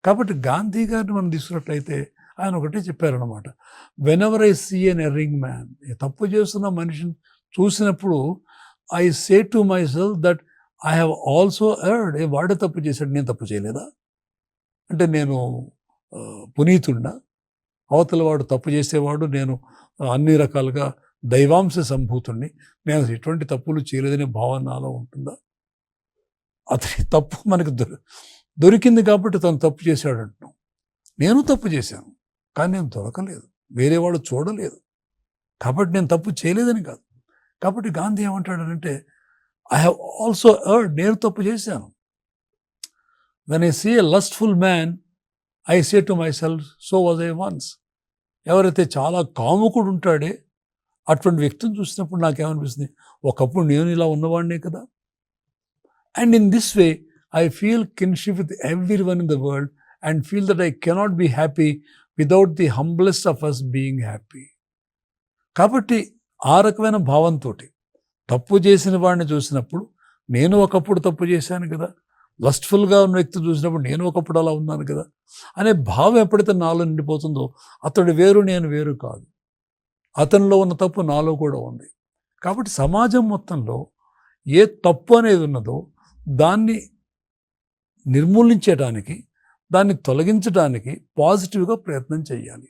కాబట్టి గాంధీ గారిని మనం తీసుకున్నట్లయితే ఆయన ఒకటే చెప్పారనమాట, whenever I see an erring man, తప్పు చేస్తున్న మనిషిని చూసినప్పుడు I say to my self that I ఆల్సో ఎర్డ్, వాడే తప్పు చేశాడు, నేను తప్పు చేయలేదా? అంటే నేను పునీతుడినా? అవతల వాడు తప్పు చేసేవాడు, నేను అన్ని రకాలుగా దైవాంశ సంభూతుడిని, నేను ఎటువంటి తప్పులు చేయలేదనే భావన నాలో ఉంటుందా? అతని తప్పు మనకు దొరికింది కాబట్టి తను తప్పు చేశాడు అంటున్నాం. నేను తప్పు చేశాను, కానీ నేను దొరకలేదు, వేరే వాడు చూడలేదు, కాబట్టి నేను తప్పు చేయలేదని కాదు. కాబట్టి గాంధీ ఏమంటాడంటే, ఐ హ్యావ్ ఆల్సో ఎర్డ్, నేను తప్పు చేశాను. When I see a lustful man I say to my self, so was I once. ఎవరైతే చాలా కాముకుడు ఉంటాడే అటువంటి వ్యక్తిని చూసినప్పుడు నాకేమనిపిస్తుంది, ఒకప్పుడు నేను ఇలా ఉన్నవాడినే కదా. And in this way I feel kinship with everyone in the world and feel that I cannot be happy without the humblest of us being happy. కాబట్టి ఆ రకమైన భావంతో తప్పు చేసిన వాడిని చూసినప్పుడు, నేను ఒకప్పుడు తప్పు చేశాను కదా, లస్ట్ఫుల్గా ఉన్న వ్యక్తి చూసినప్పుడు నేను ఒకప్పుడు అలా ఉన్నాను కదా అనే భావం ఎప్పుడైతే నాలో నిండిపోతుందో, అతడు వేరు నేను వేరు కాదు, అతనిలో ఉన్న తప్పు నాలో కూడా ఉంది. కాబట్టి సమాజం మొత్తంలో ఏ తప్పు అనేది ఉన్నదో దాన్ని నిర్మూలించడానికి, దాన్ని తొలగించడానికి పాజిటివ్గా ప్రయత్నం చేయాలి.